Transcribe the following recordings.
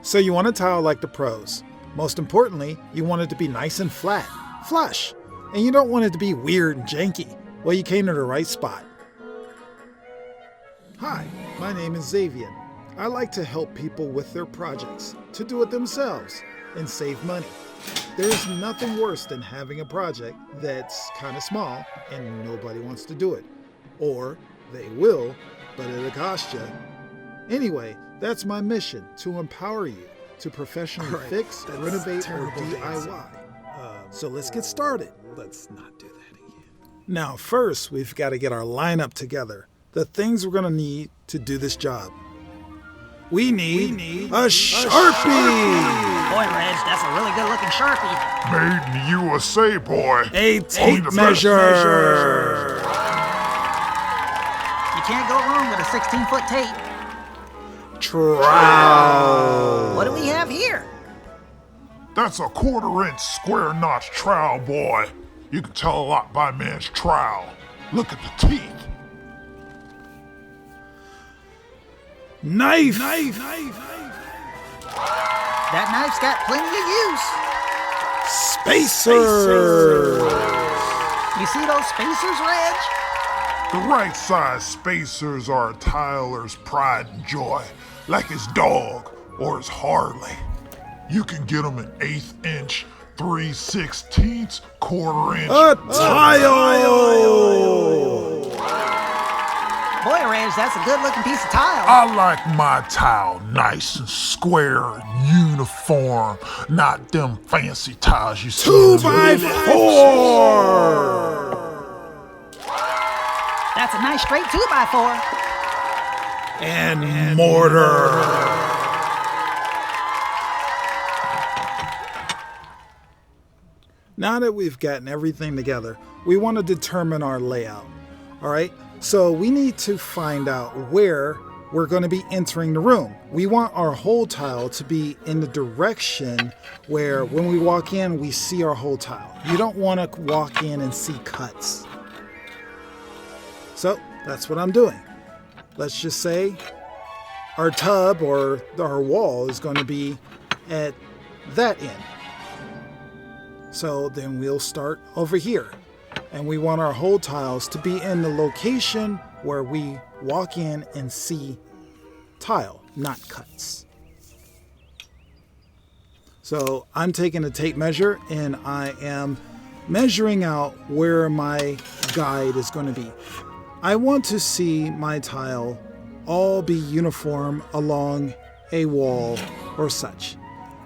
So you want a tile like the pros. Most importantly, you want it to be nice and flat, flush. And you don't want it to be weird and janky. Well, you came to the right spot. Hi, my name is Xavier. I like to help people with their projects, to do it themselves, and save money. There's nothing worse than having a project that's kind of small and nobody wants to do it. Or they will, but it'll cost you. Anyway, that's my mission, to empower you to professionally fix, renovate, or DIY. So let's get started. Let's not do that again. Now first, we've got to get our lineup together. The things we're going to need to do this job. We need a Sharpie! Boy, Reg, that's a really good looking Sharpie. Made in the USA, boy. A tape measure! You can't go wrong with a 16-foot tape. Trowel! What do we have here? That's a 1/4-inch square notch trowel, boy. You can tell a lot by a man's trowel. Look at the teeth. Knife! That knife's got plenty of use. Spacer! You see those spacers, Reg? The right size spacers are a tiler's pride and joy, like his dog or his Harley. You can get them in 1/8 inch, 3/16, 1/4 inch. A tile! Boy, Reg, that's a good looking piece of tile. I like my tile nice and square and uniform, not them fancy tiles you see. 2x4! That's a nice straight 2x4. And mortar. Now that we've gotten everything together, we want to determine our layout. All right? So we need to find out where we're going to be entering the room. We want our whole tile to be in the direction where when we walk in, we see our whole tile. You don't want to walk in and see cuts. So that's what I'm doing. Let's just say our tub or our wall is going to be at that end. So then we'll start over here. And we want our whole tiles to be in the location where we walk in and see tile, not cuts. So I'm taking a tape measure and I am measuring out where my guide is going to be. I want to see my tile all be uniform along a wall or such.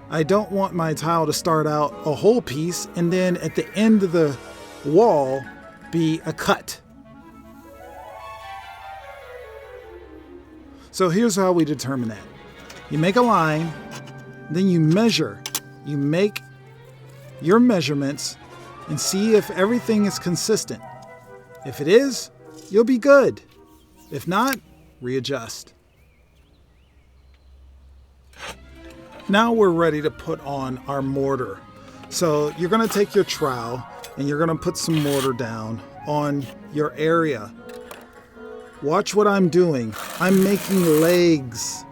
I don't want my tile to start out a whole piece and then at the end of the wall be a cut. So here's how we determine that. You make a line, then you measure. You make your measurements and see if everything is consistent. If it is, you'll be good. If not, readjust. Now we're ready to put on our mortar. So you're going to take your trowel and you're going to put some mortar down on your area. Watch what I'm doing. I'm making legs.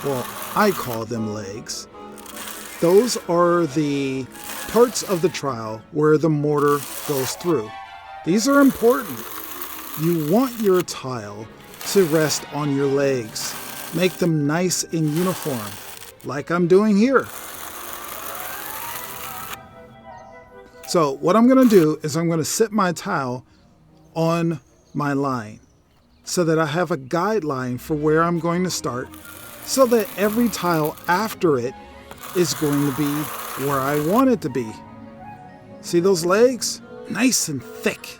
Well, I call them legs. Those are the parts of the trowel where the mortar goes through. These are important. You want your tile to rest on your legs. Make them nice and uniform, like I'm doing here. So what I'm going to do is I'm going to sit my tile on my line so that I have a guideline for where I'm going to start so that every tile after it is going to be where I want it to be. See those legs? Nice and thick.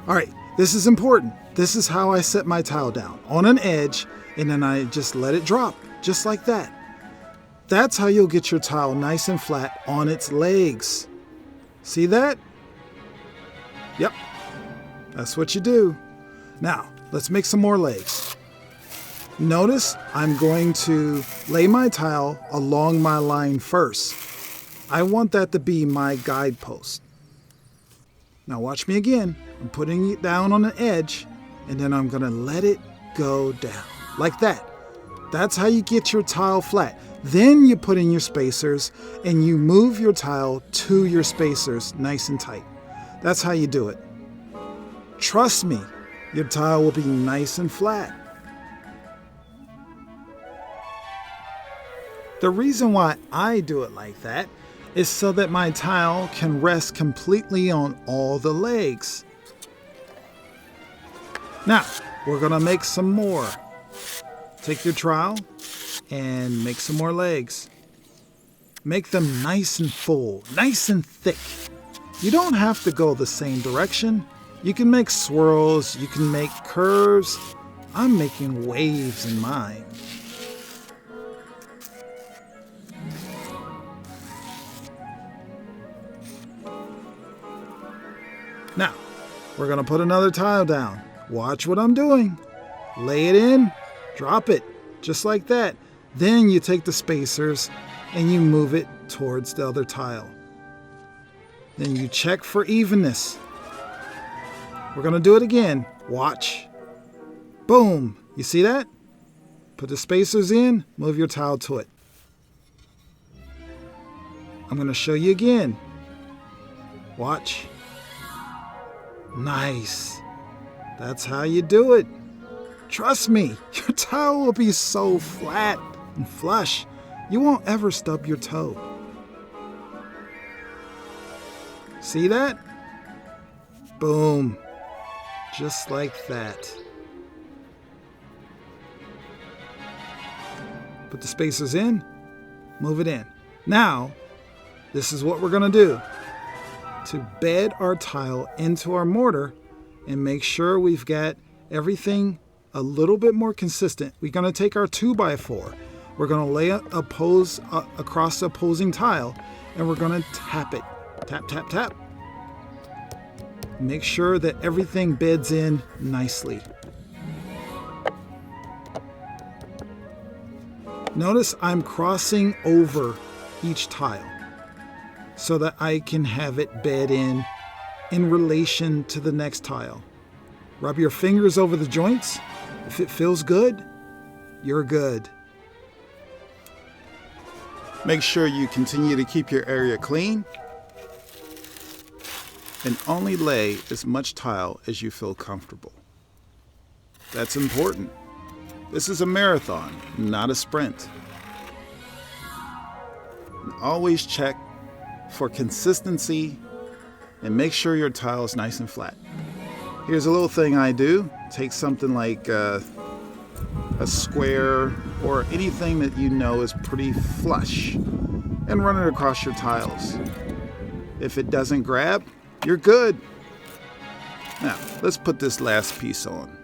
All right, this is important. This is how I set my tile down, on an edge, and then I just let it drop, just like that. That's how you'll get your tile nice and flat on its legs. See that? Yep, that's what you do. Now, let's make some more legs. Notice I'm going to lay my tile along my line first. I want that to be my guidepost. Now watch me again. I'm putting it down on the edge, and then I'm going to let it go down, like that. That's how you get your tile flat. Then you put in your spacers and you move your tile to your spacers nice and tight. That's how you do it. Trust me, your tile will be nice and flat. The reason why I do it like that is so that my tile can rest completely on all the legs. Now, we're gonna make some more. Take your trowel and make some more legs. Make them nice and full, nice and thick. You don't have to go the same direction. You can make swirls, you can make curves. I'm making waves in mine. Now, we're gonna put another tile down. Watch what I'm doing. Lay it in, drop it, just like that. Then you take the spacers and you move it towards the other tile. Then you check for evenness. We're gonna do it again. Watch. Boom, you see that? Put the spacers in, move your tile to it. I'm gonna show you again. Watch. Nice. That's how you do it. Trust me, your tile will be so flat and flush, you won't ever stub your toe. See that? Boom. Just like that. Put the spacers in, move it in. Now, this is what we're gonna do. To bed our tile into our mortar and make sure we've got everything a little bit more consistent. We're going to take our 2x4. We're going to lay across the opposing tile and we're going to tap it. Tap, tap, tap. Make sure that everything beds in nicely. Notice I'm crossing over each tile so that I can have it bed in relation to the next tile. Rub your fingers over the joints. If it feels good, you're good. Make sure you continue to keep your area clean and only lay as much tile as you feel comfortable. That's important. This is a marathon, not a sprint. And always check for consistency and make sure your tile is nice and flat. Here's a little thing I do. Take something like a square or anything that you know is pretty flush and run it across your tiles. If it doesn't grab, you're good. Now, let's put this last piece on.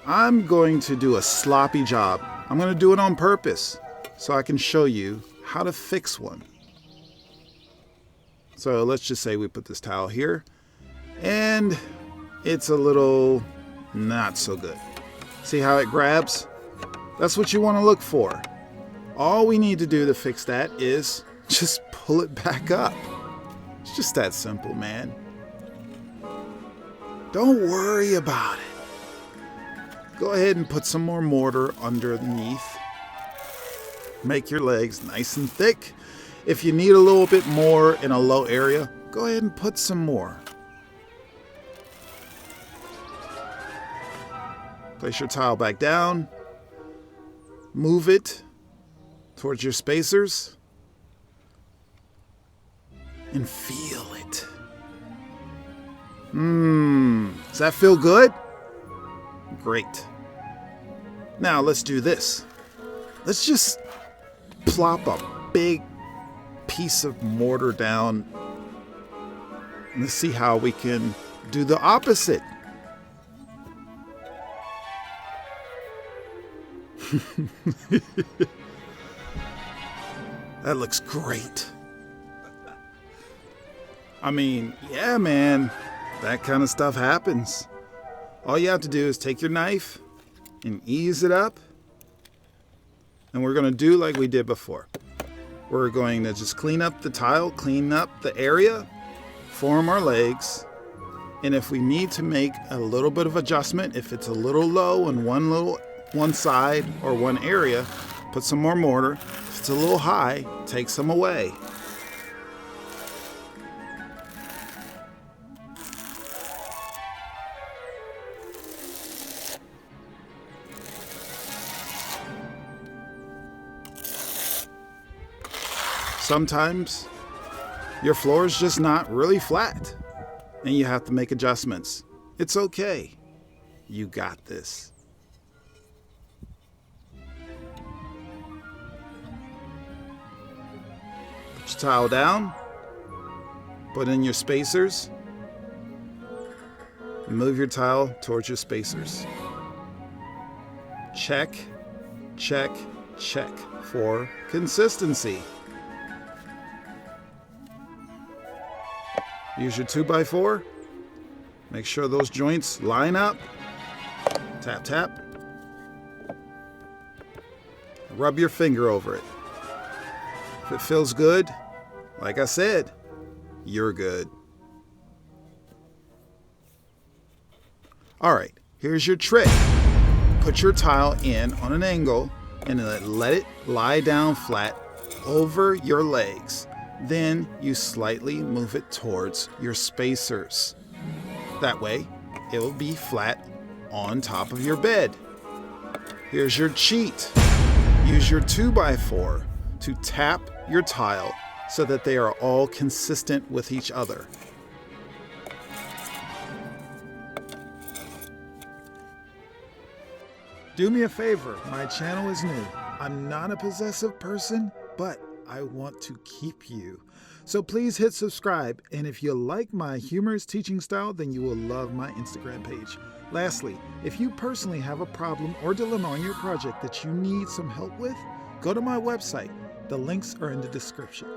I'm going to do a sloppy job. I'm going to do it on purpose so I can show you how to fix one. So let's just say we put this tile here and it's a little not so good. See how it grabs? That's what you want to look for. All we need to do to fix that is just pull it back up. It's just that simple, man. Don't worry about it. Go ahead and put some more mortar underneath. Make your legs nice and thick. If you need a little bit more in a low area, go ahead and put some more. Place your tile back down. Move it towards your spacers. And feel it. Does that feel good? Great. Now let's do this. Let's just plop a big piece of mortar down. And let's see how we can do the opposite. That looks great. I mean, yeah, man, that kind of stuff happens. All you have to do is take your knife and ease it up. And we're going to do like we did before. We're going to just clean up the tile, clean up the area, form our legs. And if we need to make a little bit of adjustment, if it's a little low in one little one side or one area, put some more mortar. If it's a little high, take some away. Sometimes your floor is just not really flat and you have to make adjustments. It's okay. You got this. Put your tile down, put in your spacers, and move your tile towards your spacers. Check, check, check for consistency. Use your 2x4. Make sure those joints line up. Tap, tap. Rub your finger over it. If it feels good, like I said, you're good. All right, here's your trick. Put your tile in on an angle and then let it lie down flat over your legs. Then you slightly move it towards your spacers. That way, it will be flat on top of your bed. Here's your cheat. Use your 2x4 to tap your tile so that they are all consistent with each other. Do me a favor, my channel is new. I'm not a possessive person, but I want to keep you. So please hit subscribe, and if you like my humorous teaching style, then you will love my Instagram page. Lastly, if you personally have a problem or dilemma on your project that you need some help with, go to my website. The links are in the description.